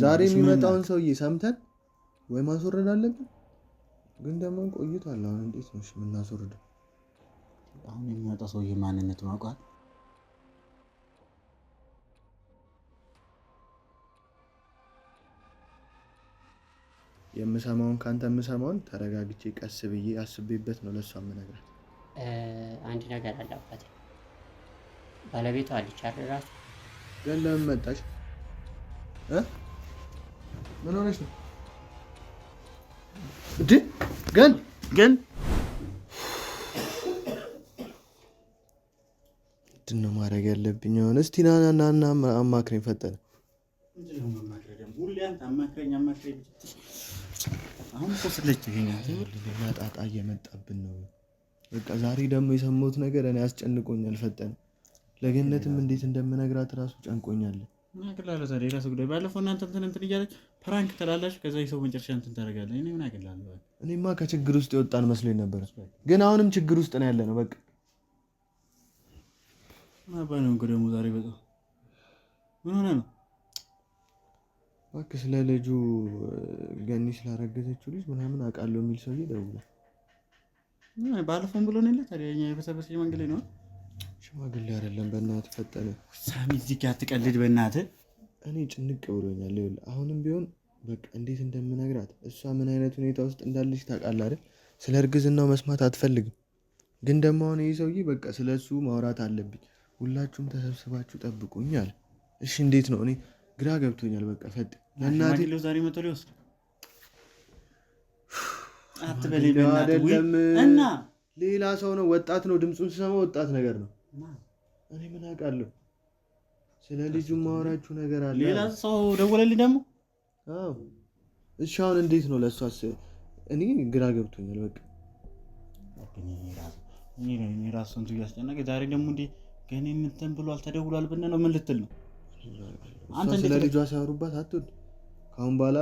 ዛሬ የሚመጣውን ሰውዬ ሰምተን ወይ ማስወረድ አለብን። ግን ደግሞ ቆይቷል። አሁን እንዴት ነው የምናስወርደው? አሁን የሚመጣው ሰውዬ ማንነቱን አውቃል። የምሰማውን ካንተ የምሰማውን ተረጋግቼ ቀስ ብዬ አስቤበት ነው ለሷ የምነግራት። አንድ ነገር አለባት ባለቤቷ አለች አይደል? እራሱ ግን ለምን መጣች? ምን ሆነች ነው እንዴ? ግን ምንድን ነው ማድረግ ያለብኝ አሁን? እስቲ ና አማክረኝ ፈጠነ። አሁን እኮ ስለች ሌላ ጣጣ እየመጣብን ነው። በቃ ዛሬ ደግሞ የሰማሁት ነገር እኔ ያስጨንቆኛል። ፈጠነ ለገነትም እንዴት እንደምነግራት እራሱ ጨንቆኛል። ምናቅላለሁ ታዲያ የራሱ ጉዳይ። ባለፈው እናንተ እንትን እያለች ፕራንክ ትላላችሁ፣ ከዛ የሰው መጨረሻ እንትን ታደርጋለህ። እኔ ምን አቅላለሁ? እኔማ ከችግር ውስጥ የወጣን መስሎኝ ነበር፣ ግን አሁንም ችግር ውስጥ ነው ያለ ነው። በቃ ማባነው እንግዲህ ደግሞ ዛሬ በጣም ምን ሆነ ነው? እባክህ ስለ ልጁ ገኒ ስላረገዘችው ልጅ ምናምን አውቃለሁ የሚል ሰውዬ ደውሏል። ባለፈውን ብሎ ነው ታዲያ የኛ የበሰበሰ ሽማግሌ ነው። ሽማግሌ አይደለም በእናትህ ፈጠነ። ሳሚ እዚህ ጋር አትቀልድ በእናትህ። እኔ ጭንቅ ብሎኛል። ይኸውልህ አሁንም ቢሆን በቃ እንዴት እንደምነግራት እሷ ምን አይነት ሁኔታ ውስጥ እንዳለች ታውቃለህ አይደል? ስለ እርግዝናው መስማት አትፈልግም። ግን ደግሞ አሁን ይህ ሰውዬ በቃ ስለ እሱ ማውራት አለብኝ፣ ሁላችሁም ተሰብስባችሁ ጠብቁኝ አለ። እሺ እንዴት ነው? እኔ ግራ ገብቶኛል። በቃ ፈጥ ለእናቴ ዛሬ መቶ ሊወስድ አትበለኝ በእናትህ። እና ሌላ ሰው ነው፣ ወጣት ነው። ድምፁን ስሰማ ወጣት ነገር ነው። እኔ ምን አውቃለሁ? ስለ ልጁ ማወራችሁ ነገር አለ። ሌላ ሰው ደወለልኝ ደግሞ። አዎ እሺ አሁን እንዴት ነው ለእሷስ? እኔ ግራ ገብቶኛል። በቃ እኔ ራሱ እንትን እያስጨነቀ ዛሬ ደግሞ እንዲህ ገና እንትን ብሏል ተደውሏል ብለህ ነው ምን ልትል ነው? አንተ ስለ ልጇ ሲያወሩባት አትወድ። ካሁን በኋላ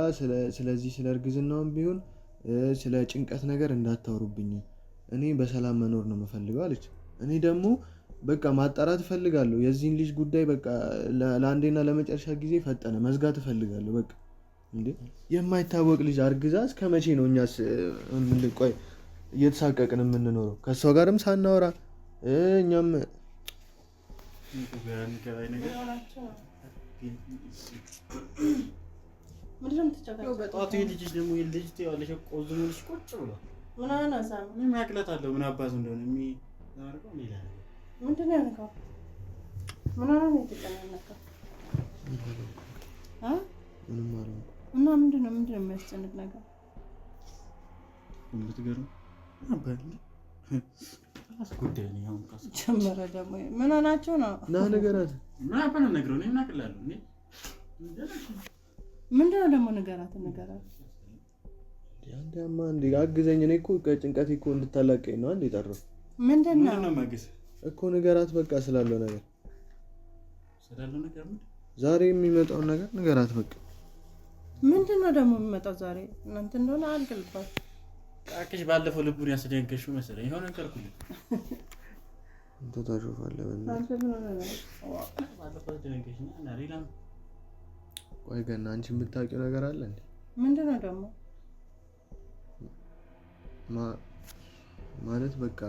ስለዚህ ስለ እርግዝናውም ቢሆን ስለ ጭንቀት ነገር እንዳታወሩብኝ፣ እኔ በሰላም መኖር ነው የምፈልገው አለች። እኔ ደግሞ በቃ ማጣራት እፈልጋለሁ የዚህን ልጅ ጉዳይ። በቃ ለአንዴና ለመጨረሻ ጊዜ ፈጠነ መዝጋት እፈልጋለሁ። በቃ እንዴ የማይታወቅ ልጅ አርግዛ እስከ መቼ ነው እኛስ ቆይ እየተሳቀቅን የምንኖረው? ከእሷ ጋርም ሳናወራ እኛም እና ምንድነው የሚያስጨንቅ ነገር? ጀመረ ደግሞ ምን ሆናችሁ ነው? ነገራት ምንድነው ደግሞ ነገራት? አንተማ እንዴ አግዘኝ። እኔ እኮ ከጭንቀት እኮ እንድታላቀኝ ነው አንዴ ጠራው። ምንድነው እኮ ነገራት። በቃ ስላለው ነገር ዛሬ የሚመጣውን ነገር ነገራት። በቃ ምንድነው ደግሞ የሚመጣው ዛሬ? እናንተ እንደሆነ አልገልባችሁ አክሽ ባለፈው ልቡን ያስደንገሽው መሰለኝ። የሆነ ነገር ኩል እንት ታሾፋለህ በእናትህ። ባለፈው ደንገሽና እና ሌላም ቆይ ገና አንቺ የምታውቂው ነገር አለ እንዴ? ምንድነው ደግሞ? ማለት በቃ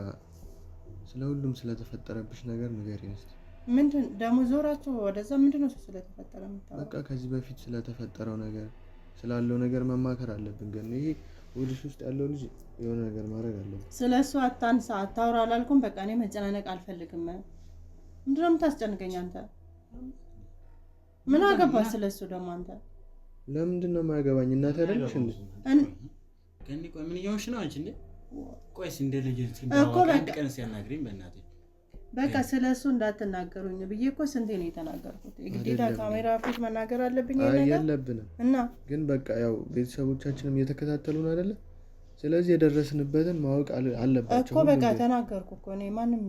ስለ ሁሉም ስለተፈጠረብሽ ነገር ንገሪኝ እስኪ። ምንድን ደግሞ ዞራችሁ ወደዛ? ምንድነው ስለተፈጠረ የምታወራው? በቃ ከዚህ በፊት ስለተፈጠረው ነገር ስላለው ነገር መማከር አለብን። ግን ይሄ ወልሽ ውስጥ ያለው ልጅ የሆነ ነገር ማድረግ አለብን። ስለሱ አታንሳ፣ አታውራ አላልኩም? በቃ እኔ መጨናነቅ አልፈልግም። ምንድነው የምታስጨንቀኝ አንተ? ምን አገባህ ስለሱ ደግሞ አንተ? ለምንድን ነው የማያገባኝ? እናት አይደለሽ እንዴ? ከኔ ቆይ ምን እየሆንሽ ነው አንቺ? እንዴ ቆይስ እንደ ልጅ እኮ በቃ ቀን ሲያናግሪኝ በእናትህ በቃ ስለሱ እንዳትናገሩኝ ብዬ እኮ ስንቴ ነው የተናገርኩት? የግዴታ ካሜራ ፊት መናገር አለብኝ ነገር? የለብንም እና ግን በቃ ያው ቤተሰቦቻችንም እየተከታተሉን አይደለ? ስለዚህ የደረስንበትን ማወቅ አለባቸው እኮ። በቃ ተናገርኩ እኮ እኔ ማንም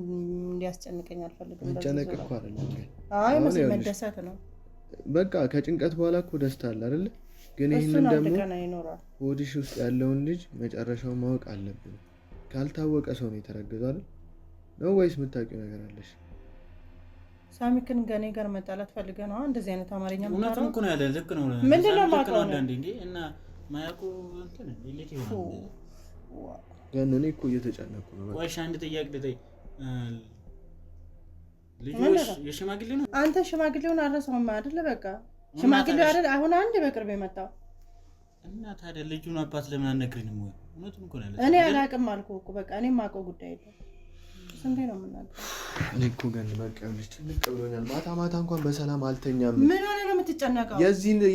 እንዲያስጨንቀኝ አልፈልግም። መጨነቅ እኮ አይደለም ግን አይ መደሰት ነው። በቃ ከጭንቀት በኋላ እኮ ደስታ አለ አይደለ? ግን ይሄንን ደግሞ ሆድሽ ውስጥ ያለውን ልጅ መጨረሻው ማወቅ አለብን። ካልታወቀ ሰው ነው የተረገዘው አይደል? ነው ወይስ የምታውቂው ነገር አለሽ? ሳሚክን ገኔ ጋር መጣላት ፈልገህ ነው እንደዚህ አይነት አማርኛ የምታወራው? እውነቱን እኮ ነው ያለ። ልክ ነው። ምንድነው ማውቀው አንዳንዴ እንዴ እና ማያውቁ እንትን ሊት ይሆናል። ግን እኔ እኮ እየተጨነኩ ነው። ቆይ አንድ ጥያቄ ልጠይቅ። ልጁ የሽማግሌ ነው? አንተ ሽማግሌውን አረሳውም አይደለ? በቃ ሽማግሌው አይደል አሁን አንድ በቅርብ የመጣው እና ታዲያ ልጁን አባት ለምን አነግሪንም? ወይ እውነቱን እኮ ነው ያለ። እኔ አላውቅም አልኩህ እኮ በቃ እኔ የማውቀው ጉዳይ የለም። ስንቴ ነው የምናገረው? እኔ እኮ ግን በቃ ልጅ ትልቅ ብሎኛል። ማታ እንኳን በሰላም አልተኛም። ምን ሆነ ነው የምትጨነቀው?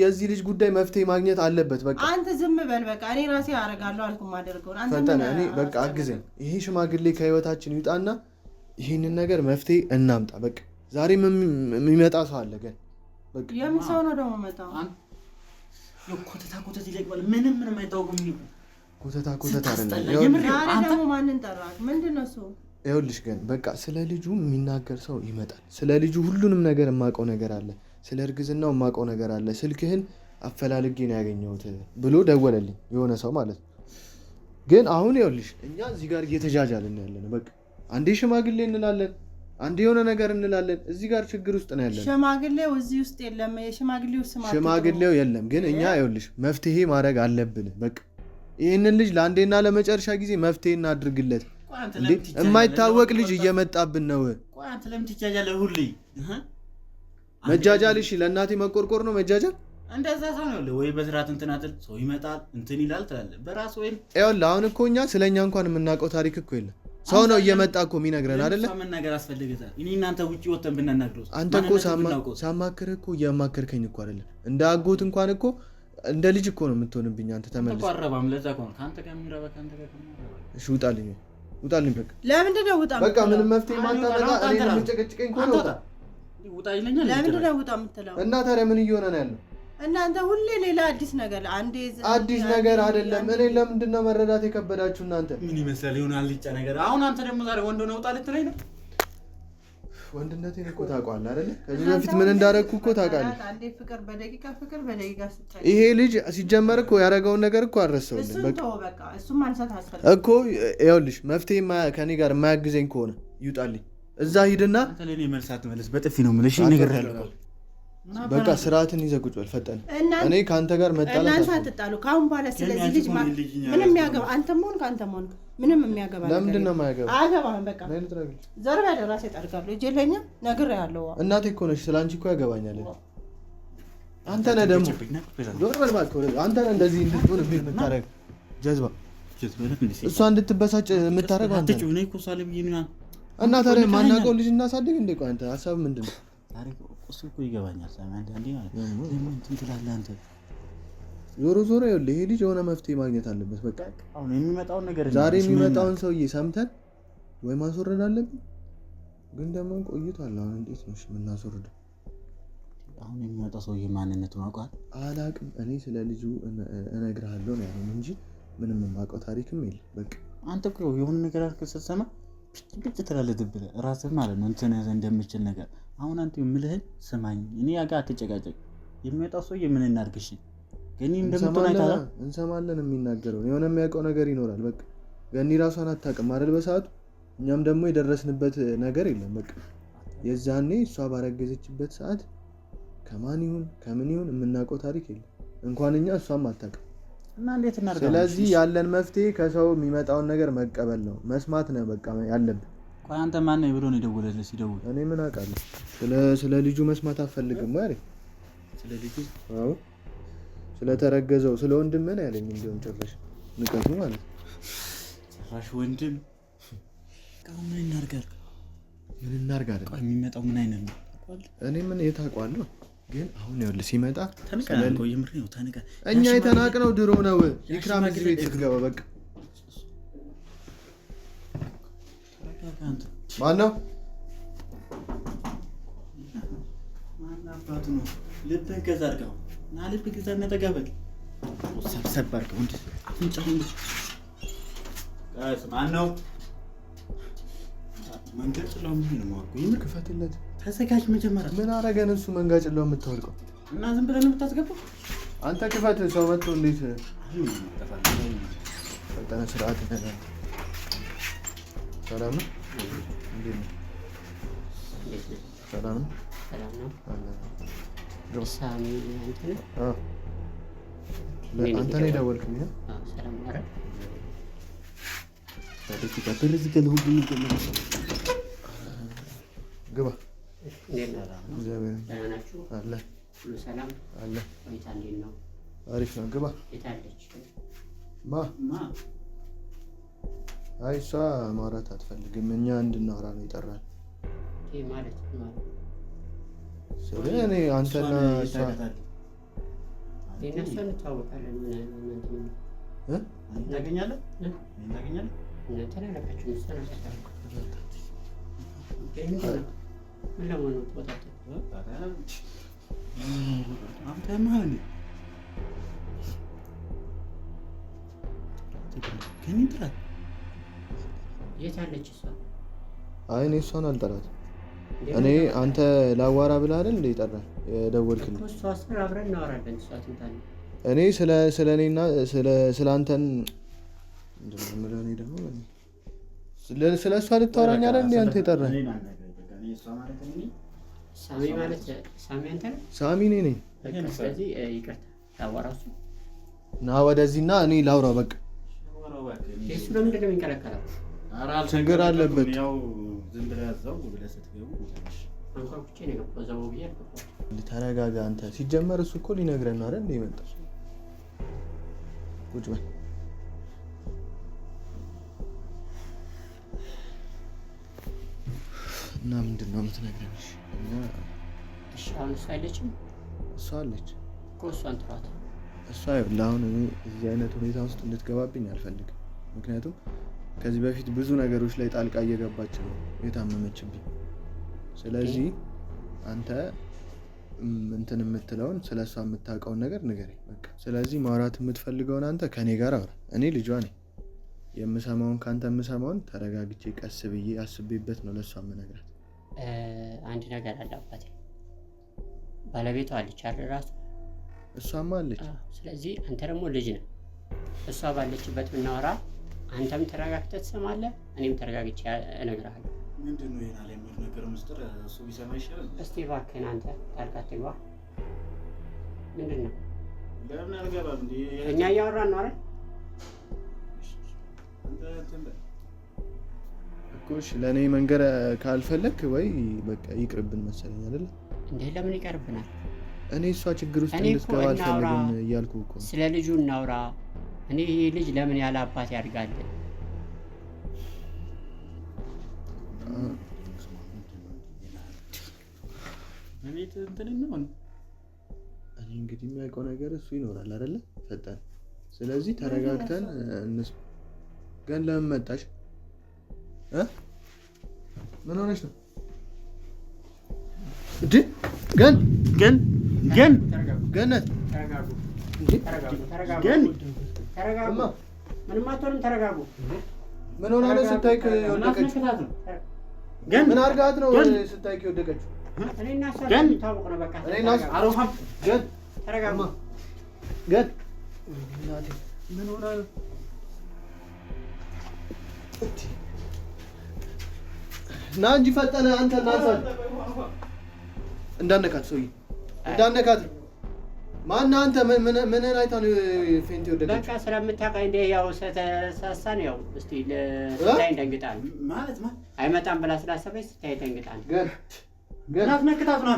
የዚህ ልጅ ጉዳይ መፍትሄ ማግኘት አለበት። በቃ አንተ ዝም በል በቃ እኔ ራሴ አደርጋለሁ አልኩህ ማደርገውን። አንተ ፈጠነ እኔ በቃ አግዘኝ። ይሄ ሽማግሌ ከህይወታችን ይውጣና ይሄንን ነገር መፍትሄ እናምጣ። በቃ ዛሬ የሚመጣ ሰው አለ። ግን በቃ የምን ሰው ነው ደግሞ መጣው? ኮተታ ይለቅባል። ምንም አይታወቅም። ኮተታ አይደለም። ደግሞ ማንን ጠራክ? ምንድነው እሱ? ይኸውልሽ ግን በቃ ስለ ልጁ የሚናገር ሰው ይመጣል። ስለ ልጁ ሁሉንም ነገር የማውቀው ነገር አለ፣ ስለ እርግዝናው የማውቀው ነገር አለ፣ ስልክህን አፈላልጌ ነው ያገኘሁት ብሎ ደወለልኝ የሆነ ሰው ማለት ነው። ግን አሁን ይኸውልሽ እኛ እዚህ ጋር እየተጃጃልን ያለን በቃ አንዴ ሽማግሌ እንላለን፣ አንዴ የሆነ ነገር እንላለን። እዚህ ጋር ችግር ውስጥ ነው ያለን። ሽማግሌው እዚህ ውስጥ የለም። ሽማግሌው የለም። ግን እኛ ይኸውልሽ መፍትሄ ማድረግ አለብን። በቃ ይህንን ልጅ ለአንዴና ለመጨረሻ ጊዜ መፍትሄ እናድርግለት። የማይታወቅ ልጅ እየመጣብን ነው። አንተ ለምን ትጃጃለህ? ሁሌ መጃጃል እሺ፣ ለእናቴ መቆርቆር ነው መጃጃል። እንደዛ ሰው ነው ወይ በስርዓት እንትናጥል ሰው ይመጣል እንትን ይላል ትላለህ በራስ ወይ ይኸውልህ አሁን እኮ እኛ ስለኛ እንኳን የምናውቀው ታሪክ እኮ የለም። ሰው ነው እየመጣ እኮ የሚነግረን አይደለ? ምን ነገር አስፈልገታል? እኔ እናንተ ውጪ ወጥተን ብናናግረው አንተ እኮ ሳማክርህ እኮ እያማከርከኝ እኮ አይደለም። እንደ አጎት እንኳን እኮ እንደ ልጅ እኮ ነው የምትሆንብኝ አንተ። ተመለስ ተቋረባም ለዛ እኮ ነው ካንተ ጋር የሚረባ ካንተ ጋር ነው። እሺ ውጣልኝ በቃ ለምንድን ነው ውጣ? በቃ ምንም መፍትሄ ማታመጣ እኔ የምጨቀጭቀኝ ከሆነ ውጣ ይለኛል። ለምንድን ነው ውጣ የምትለው? እና ታዲያ ምን እየሆነ ነው ያለው? እናንተ ሁሌ ሌላ አዲስ ነገር አዲስ ነገር አይደለም። እኔ ለምንድን ነው መረዳት የከበዳችሁ እናንተ? ምን ይመስላል ይሆናል ልጫ ነገር። አሁን አንተ ደግሞ ዛሬ ወንድ ነው ውጣ ልትለኝ ነው? ወንድነቴን እኮ ታውቀዋለህ አይደለ? ከዚህ በፊት ምን እንዳደረግኩ እኮ ታውቃለህ። አንዴ ፍቅር በደቂቃ ስታይ ይሄ ልጅ ሲጀመር እኮ ያደረገውን ነገር እኮ አልረሳሁልም። በቃ እሱም ማንሳት አስፈልግ እኮ ይኸውልሽ መፍትሄ ከኔ ጋር የማያግዘኝ ከሆነ ይውጣልኝ። እዛ ሂድና አንተ ለኔ መልሳት መልስ። በጥፊ ነው የምልሽ ነገር ያለው በቃ ስርዓትን ይዘህ ቁጭ በል ፈጠን። እኔ ከአንተ ጋር መጣላት እናንተ አትጣሉ ካሁን በኋላ። ስለዚህ ልጅ ምንም የሚያገባ አንተም ሆንክ ምንም የሚያገባ ነገር ለምንድን ነው የማያገባ? አያገባህም። በቃ ዘር በል ራሴ እጠርጋለሁ። እጄ ለኛ ነግሬሃለሁ። እናቴ እኮ ነሽ። ስለአንቺ እኮ ያገባኛል። አንተ ነህ ደግሞ ዞር በል እባክህ። አንተ ነህ እንደዚህ እንድትሆን የምታደርግ ጀዝባ። እሷ እንድትበሳጭ የምታደርገው አንተ ነህ። እና ታዲያ ማናውቀውን ልጅ እናሳድግ እንዴ? ቆይ አንተ ሀሳብ ምንድን ነው? እሱ እኮ ይገባኛል። አንዳንዴ ማለት ነው እንትን ትላለህ አንተ። ዞሮ ይኸውልህ ይሄ ልጅ የሆነ መፍትሄ ማግኘት አለበት። በቃ አሁን የሚመጣውን ነገር ዛሬ የሚመጣውን ሰውዬ ሰምተን ወይ ማስወረድ አለብን። ግን ደግሞ ቆይቷል። አሁን እንዴት ነው የምናስወርደው? አሁን የሚመጣው ሰውዬ ማንነቱን አውቃለሁ አላውቅም። እኔ ስለ ልጁ እነግርሃለሁ ነው ያለው እንጂ ምንም የማውቀው ታሪክም የለም። በቃ አንተ እኮ የሆነ ነገር አልከ ስትሰማ ብጭ ትላለህ ብለህ ራስህ ማለት ነው እንትን እንደምችል ነገር። አሁን አንተ የምልህን ስማኝ። እኔ ያጋ አትጨቃጨቅ። የሚመጣው ሰውዬ ምን እናድርግሽ? ገኒ እንደምትሆን አይታላ እንሰማለን። የሚናገረው የሆነ የሚያውቀው ነገር ይኖራል። በቃ ገኒ ራሷን አታውቅም አይደል በሰዓቱ። እኛም ደግሞ የደረስንበት ነገር የለም። በቃ የዛኔ እሷ ባረገዘችበት ሰዓት ከማን ይሁን ከምን ይሁን የምናውቀው ታሪክ የለም። እንኳን እኛ እሷም አታውቅም። እና እንዴት እናድርጋለን? ስለዚህ ያለን መፍትሄ ከሰው የሚመጣውን ነገር መቀበል ነው፣ መስማት ነው በቃ ያለብን። ቆይ አንተ ማን ነህ ብሎ ነው የደወለልህ? ሲደውል እኔ ምን አውቃለሁ? ስለ ልጁ መስማት አትፈልግም ወይ? ስለ ልጁ? አዎ ስለተረገዘው ስለ ወንድም ምን ያለኝ እንደውም ጭራሽ ንቀቱ ማለት ጭራሽ ወንድም። ምን እናድርጋለን? ምን እናድርጋለን? ቆይ የሚመጣው ምን አይነት ነው? እኔ ምን የታውቀዋለሁ? ግን አሁን ይኸውልህ ሲመጣ ተነቀናል። የምር ነው ተነቀ። እኛ የተናቅነው ድሮ ነው። ኢክራም እዚህ ቤት ስትገባ በቃ ማነው አባቱ ነው። ልብህን ገዛ አድርገው እና ልብህ ገዛ እና ተጋበል ሰብሰብ አድርገው እንዴ አፍንጫው እንዴ ጋስ ማነው መንገድ ጥለው ምን ነው ማርኩ? ይምር ክፈትለት። ተዘጋጅ መጀመሪያ። ምን አረገን እሱ መንጋጭ ለው የምታወልቀው እና ዝም ብለን የምታስገባው አንተ ክፈት። ሰው መጥቶ እንዴት ፈጠነ ስርዓት ነው። ሰላም ነው እንዴ? ሰላም ነው። ሰላም ነው። ግባ። ሳሚ እንትን አንተ ነው የደወልክልኝ? ሰላም ነው። ግባ። እግዚአብሔር ናችሁ? አለ ሁሉ ሰላም አለ። ሁኔታ እንዴት ነው? አሪፍ ነው። ግባ። የታለች? አይ እሷ ማውራት አትፈልግም። እኛ እንድናወራ ነው ይጠራል። ይሄ ማለት ስለ እኔ አንተና እሷ እነሱ እንታወቃለን። ምን እናገኛለን እናንተ ናላችሁ ምስጠና ምን ለመሆኑ ወጣት አንተ ማን ግን ይጥራት የት አለች እሷ? አይ እኔ እሷን አልጠራትም። እኔ አንተ ላዋራ ብለህ አይደል እንደ ይጠራል የደወልክልኝ? እሷ አስር አብረን እናወራለን። እሷ ትንታለች። እኔ ስለ እኔና ስለ አንተን እንደምለው እኔ ደግሞ ስለ እሷ ልታወራኝ አይደል እንደ አንተ ይጠራል? ሳሚ ማለት ሳሚ አንተ ነህ? ሳሚ እኔ ነኝ። ስለዚህ ይቅርታ ላዋራው እሱ ና ወደዚህና እኔ ላውራው በቃ። እሱ ለምንድን ነው የሚንቀለቀለው? ችግር አለበት። ያው ዝም ብለህ እዛው ብለህ ስትገቡ አንኳኩቼ ነው የገባው። እዛው ብዬ አልገባሁም። ተረጋጋ አንተ። ሲጀመር እሱ እኮ ሊነግረን ነው አይደል እንደ የመጣው። ቁጭ በል እና ምንድን ነው የምትነግረን? እሺ አሁን እሷ አይለችም? እሷ አለች እኮ እሷን ጥሯት። እሷ ይኸውልህ አሁን እኔ እዚህ አይነት ሁኔታ ውስጥ እንድትገባብኝ አልፈልግም። ምክንያቱም ከዚህ በፊት ብዙ ነገሮች ላይ ጣልቃ እየገባች ነው የታመመችብኝ። ስለዚህ አንተ እንትን የምትለውን ስለ እሷ የምታውቀውን ነገር ንገረኝ በቃ። ስለዚህ ማውራት የምትፈልገውን አንተ ከኔ ጋር አውራ። እኔ ልጇ ነኝ። የምሰማውን ከአንተ የምሰማውን ተረጋግቼ ቀስ ብዬ አስቤበት ነው ለእሷ የምነግራት። አንድ ነገር አለ አባቴ። ባለቤቷ አለች አይደል ራሱ? እሷማ አለች። ስለዚህ አንተ ደግሞ ልጅ ነህ። እሷ ባለችበት ብናወራ አንተም ተረጋግተህ ትሰማለህ፣ እኔም ተረጋግቼ እነግርሃለሁ። ምንድነው ይሄን አለ የሚል ነገር ምስጥር እሱ ቢሰማ ይሻላል። እስቲ እባክህን አንተ ጣልቃ አትግባ። ምንድነው? ለምን አልገባም እንዴ? እኛ እያወራን ነው አይደል? አንተ ተንበ እኮ እሺ፣ ለእኔ መንገር ካልፈለክ ወይ በቃ ይቅርብን መሰለኝ አይደል እንዴ? ለምን ይቀርብናል? እኔ እሷ ችግር ውስጥ እንድትገባ አልፈልግም እያልኩ እኮ። ስለ ልጁ እናውራ። እኔ ይሄ ልጅ ለምን ያለ አባት ያድጋል? እኔ እንትን ነው እኔ እንግዲህ የሚያውቀው ነገር እሱ ይኖራል አይደለ ፈጠን። ስለዚህ ተረጋግተን ግን ለምን መጣሽ? ምን ሆነሽ ነው እንዴ? ገነት ተረጋጉ። ምንም አትሆንም። ተረጋጉ። ምን ሆነ ነው ስታይክ የወደቀችው? ምን አድርጋት ነው ስታይክ የወደቀችው? እኔና እሷ ታውቁ ነው በቃ። እኔና አሮሃም ተረጋጉ። እናቴ ምን ሆነ ነው? ና እንጂ ፈጠነ አንተ እናንሳል። እንዳነካት ሰውዬ እንዳነካት። ማን አንተ ምን አይታ ነው ፌንት ይወደቀች? በቃ ስለምታውቀኝ እንደ ያው ተሳሳን ያው እስቲ ለታይ ደንግጣል ማለት አይመጣም ብላ ስላሰበች ስታይ ደንግጣል። ገና አትነክታት ነው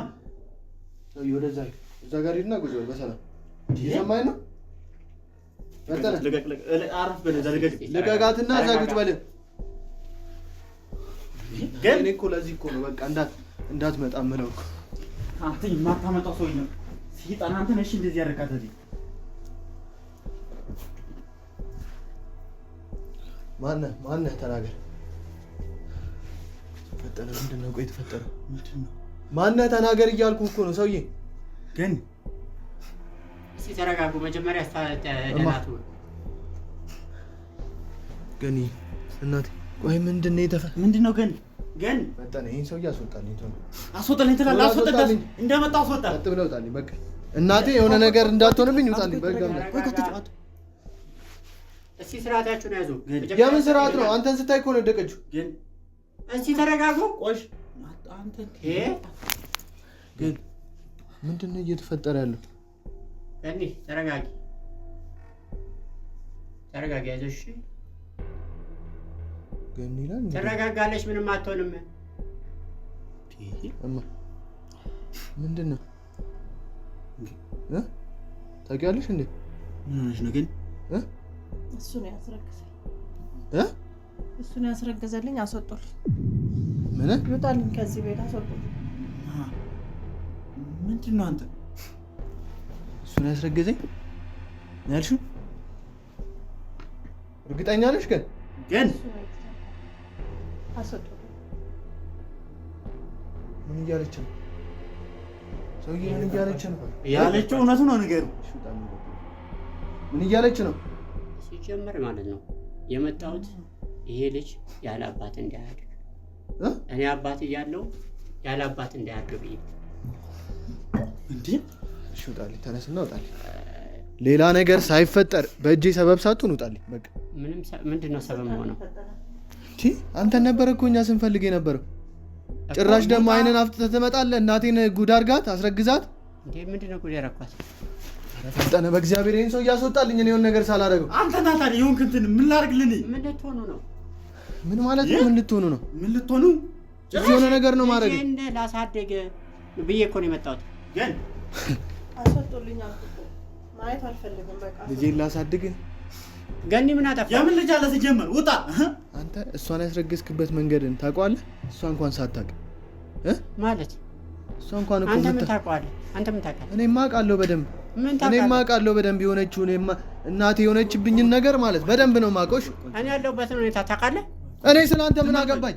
ሰውዬ። ወደዛ እዛ ጋር ሂድና ቁጭ በል በሰላም። ይሰማኝ ነው ፈጠነ። አረፍ በለ ዘልገት ልቀቃትና እዛ ቁጭ በል። እኔ እኮ ለዚህ እኮ ነው በቃ እንዳትመጣ የምለው እኮ። አንተ የማታመጣው ሰውዬ ነው ሲጣን። አንተ ነሽ እንደዚህ ያደረካት እዚህ። ማነህ ተናገር። ፈጠነ ምንድን ነው? ቆይ የተፈጠረው ምንድን ነው? ማነህ ተናገር እያልኩ እኮ ነው ሰውዬ። ግን እስቲ ተረጋጉ መጀመሪያ። ደናቱ ግን እናቴ ቆይ ምንድን ነው ግን ፈጠነ ይሄን ሰውዬ አስወጣልኝ። አስወጣልኝ ትላለህ። አስወጣልኝ እንደመጣው አስወጣ። ቀጥ ብለው ውጣልኝ በቃ። እናቴ የሆነ ነገር እንዳትሆንብኝ ውጣልኝ በቃ። እስቲ ስርዓታችሁን ያዙ። የምን ስርዓት ነው? አንተን ስታይ እኮ ነው የወደቀችው። ግን እስቲ ተረጋጉ። ቆሽ አንተ ግን ምንድን ነው እየተፈጠረ ያለው? ገኒ ተረጋጊ፣ አይዞሽ። ገኒ ይላል ተረጋጋለሽ፣ ምንም አትሆንም። እማ ምንድን ነው ታውቂያለሽ እንዴ? ምን ሆነሽ ነው ግን? እሱ ነው ያስረገዘልኝ። አስወጡልኝ። ምን ይወጣልኝ ከዚህ ቤት አስወጡልኝ። ምንድን ነው አንተ? እሱ ነው ያስረገዘኝ ያልሽው? እርግጠኛ ነሽ? ግን አስወጡልኝ። ምን እያለች ነው? ሰውዬ ምን እያለች ነው? ያለችው እውነቱ ነው። ንገሪው። ምን እያለች ነው? ሲጀመር ማለት ነው የመጣሁት ይሄ ልጅ ያለ አባት እንዳያድግ እኔ አባት እያለሁ ያለ አባት እንዳያድግ ብዬ እንዴ። እሺ ውጣልኝ፣ ተነስና ውጣልኝ። ሌላ ነገር ሳይፈጠር በእጄ ሰበብ ሳትሆን ውጣልኝ። በቃ ምንድነው ሰበብ ሆነው? አንተን ነበር እኮ እኛ ስንፈልግ የነበረው። ጭራሽ ደግሞ አይንን አፍጥተህ ትመጣለህ። እናቴን ጉድ አድርጋት አስረግዛት። እንዴ ምንድነው ጉድ ያረኳት? ፈጠነ በእግዚአብሔር ይሄን ሰው እያስወጣልኝ እኔ የሆነ ነገር ሳላደርገው። አንተ ናታን ይሁን እንትን ምን ላድርግልኝ? ምን ልትሆኑ ነው? ምን ማለት ነው? ምን ልትሆኑ ነው? ምን ልትሆኑ? የሆነ ነገር ነው ማድረግ። እንደ ላሳደገ ብዬ እኮ ነው የመጣሁት። ግን አስወጡልኝ አልኩ። ማየት አልፈልግም። በቃ ልጄን ላሳድግ። ገኒ ምን አጠፋ? የምን ልጅ አለ ሲጀመር? ውጣ። አንተ እሷን ያስረገዝክበት መንገድን ታውቀዋለህ? እሷ እንኳን ሳታውቅ ማለት እሷ እንኳን እኮ አንተ ምን ታውቀዋለህ? አንተ ምን ታውቃለህ? እኔማ አውቃለሁ በደንብ። ምን ታውቃለህ? እኔማ አውቃለሁ በደንብ የሆነችውን እናቴ የሆነችብኝን ነገር ማለት በደንብ ነው የማውቀው። እኔ ያለሁበትን ሁኔታ ታውቃለህ? እኔ ስለአንተ ምን አገባኝ?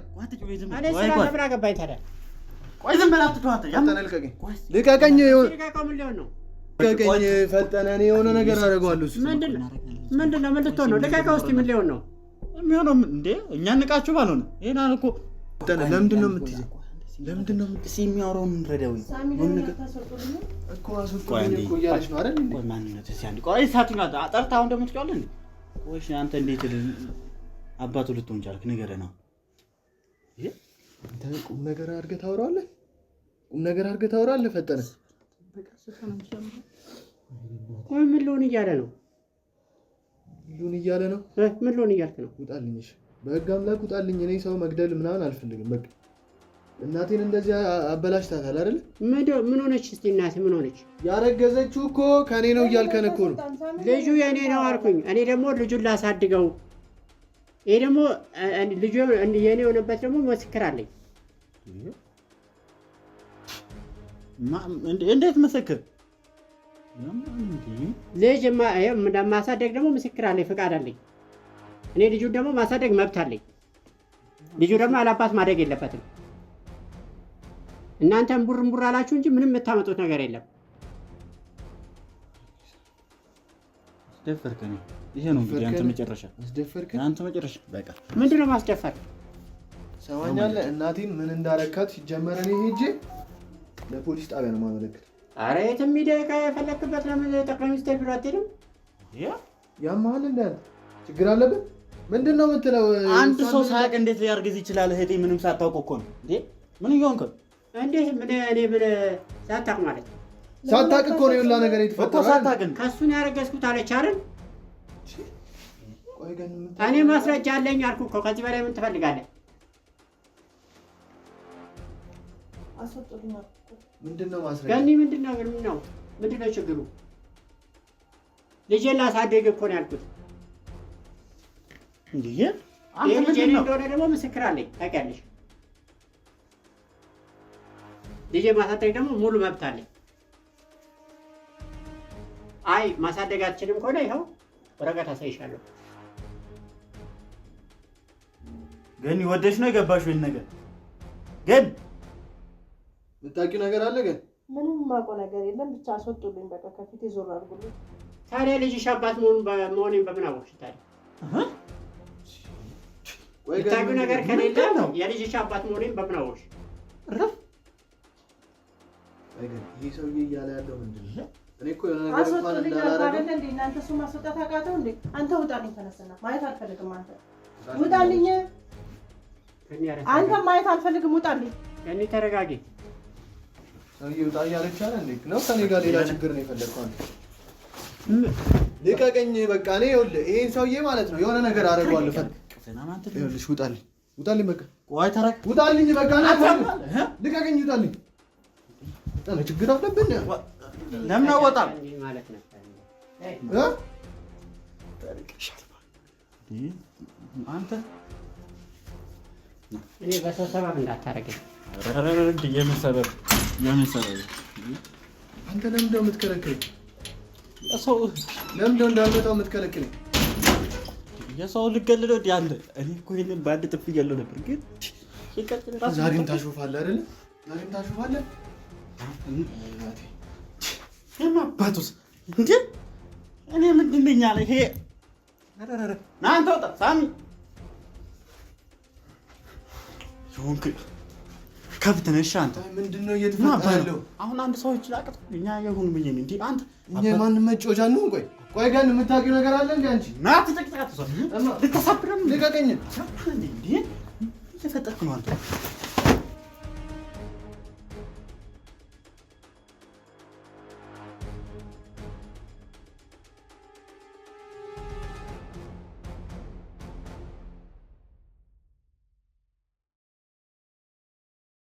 እኔ ስለአንተ ምን አገባኝ ታዲያ? ቆይ ዝም በላት ተዋተ። ልቀቀኝ፣ ልቀቀኝ፣ ልቀቀው። ምን ሊሆን ነው? ልቀቀኝ። ፈጠነ እኔ የሆነ ነገር አደርገዋለሁ። እሱ ምንድን ነው? ምን ልትሆን ነው? ልቀቀው እስኪ። ምን ሊሆን ነው የሚሆነው? እንዴ እኛ ንቃችሁ ባልሆነ ይሄን አልኩ። ፈጠነ ለምንድን ነው የምትይዘው? ለምንድን ነው የሚያወራው? ምን ረዳው እኮ አስወጣኝ እኮ እያለች ነው አይደል? ቆይ ማንነት ሲያንድ ቆይ ሳትኛ አጠርታ አሁን ደግሞ ትጫወታለህ እንዴ? ቆይ አንተ እንዴት አባቱ ልትሆን ቻልክ? ንገረህ ነው አንተ ቁም ነገር አድርገህ ታወራለህ። ቁም ነገር አድርገህ ታወራለህ። ፈጠነ ቆይ ምን ልሆን እያለ ነው? ምን እያለ ነው? ምን ልሆን እያልክ ነው? ውጣልኝ። እሺ በህግ አምላክ ውጣልኝ። እኔ ሰው መግደል ምናምን አልፈልግም። በቃ እናቴን እንደዚህ አበላሽታታል አይደል? ምን ሆነች? እስቲ እናቴ ምን ሆነች? ያረገዘችው እኮ ከኔ ነው እያልከን እኮ ነው። ልጁ የኔ ነው አልኩኝ። እኔ ደግሞ ልጁን ላሳድገው። ይሄ ደግሞ ልጁ የኔ የሆነበት ደግሞ ምስክር አለኝ። እንዴት ምስክር? ልጅ ማሳደግ ደግሞ ምስክር አለኝ፣ ፍቃድ አለኝ። እኔ ልጁን ደግሞ ማሳደግ መብት አለኝ። ልጁ ደግሞ አላባት ማደግ የለበትም። እናንተም ቡር አላችሁ እንጂ ምንም የምታመጡት ነገር የለም። አስደፈርከኝ። ይሄ ነው እንግዲህ አንተ መጨረሻ። አስደፈርከኝ አንተ መጨረሻ። በቃ ምንድነው ማስደፈር? ሰማኛለህ? እናቴን ምን እንዳረካት ሲጀመር እኔ ሄጄ ለፖሊስ ጣቢያ ነው ማመለከት። ኧረ የትም ሂደህ ከፈለክበት ለምን ጠቅላይ ሚኒስትር ቢሮ አትሄድም? ያማል እንዳለ ችግር አለበት። ምንድነው የምትለው? አንድ ሰው ሳያውቅ እንዴት ሊያርግዝ ይችላል? እህቴ ምንም ሳታውቅ እኮ ነው እንዴ? ምን እየሆንክ ነው? እንዴት እኔ ምን ሳታውቅ ማለት ነው? ሳታውቅ እኮ ነው ሁላ ነገር የተፈጠረው። ሳታውቅ ከሱን ያረገዝኩት አለች አይደል? ቆይ ግን እኔ ማስረጃ አለኝ አልኩህ እኮ። ከዚህ በላይ ምን ትፈልጋለህ? አስወጡልኝ። ምንድነው ማስረጃ? ገኒ ምንድነው ችግሩ? ልጄን ላሳደግ እኮ ነው ያልኩት። እንዴ አንተ ልጄን እንደሆነ ደግሞ ምስክር አለኝ። ታውቂያለሽ፣ ልጄን ማሳደግ ደግሞ ሙሉ መብት አለኝ። አይ ማሳደግ አትችልም ከሆነ ይኸው ወረቀት አሳይሻለሁ። ገኒ ወደሽ ነው የገባሽው? ይሄን ነገር ግን የምታውቂው ነገር አለ? ግን ምንም የማውቀው ነገር የለም። ብቻ አስወጡልኝ። በቃ ከፊቴ ዞር አድርጉልኝ። ታዲያ ልጅሽ አባት መሆኔን በምን አወቅሽ ታዲያ? የምታውቂው ነገር ከሌለ የልጅሽ አባት መሆኔን በምን አወቅሽ? ይሄ ሰውዬ እያለ ያለው ምንድን ነው? እኔ እኮ የሆነ ነገር እንኳን እንዳላረገ እንዴ እናንተ እሱ ማስወጣት አቃተው እንዴ? አንተ ውጣልኝ፣ ተነስና ማየት አልፈልግም። አንተ ውጣልኝ። አንተ ማየት አልፈልግም። ውጣልኝ። ገኒ ተረጋጊ። ሰውዬው ውጣ እያለች አለ እንዴ? ነው ከኔ ጋር ሌላ ችግር ነው የፈለግከው አንተ? ልቀቀኝ በቃ። እኔ ይኸውልህ ይሄን ሰውዬ ማለት ነው የሆነ ነገር አደርገዋለሁ። ይኸውልሽ ውጣልኝ፣ ውጣልኝ በቃ። ቆይ ተረክ ውጣልኝ በቃ። ልቀቀኝ፣ ውጣልኝ። በጣም ችግር አለብን። ለምን አወጣም ማለት ነበር አንተ? እኔ በሰው ሰበብ እንዳታረገኝ። የምን ሰበብ? አንተ ለምንድን ነው የምትከለክለኝ? ሰው ለምንድን ነው እንዳልመጣው የምትከለክለኝ? የሰው ልገልለው እንደ አንተ። እኔ እኮ ይሄንን በአንድ ጥፍ እያለሁ ነበር፣ ግን ዛሬም ታሾፋለህ አይደለ? ዛሬም ታሾፋለህ። አባቱስ እንዴ! እኔ ምንድን ነኝ አለ ይሄ? ና አንተ ወጣ ሳሚ ጆንክ ከብት ነሽ አንተ። ምንድን ነው እየተፈጠረ ያለው? አሁን አንድ ሰው ይችላል እኛ የሆኑ ብዬ ነው እንዴ? አንተ እኛ ማንም መጮጃ ነው? ቆይ ጋር የምታውቂው ነገር አለ እንዴ አንቺ? ና ትጨቅጨቃት ሰው ልታሳብረም ልቀቀኝ እንዴ! እየፈጠርክ ነው አንተ።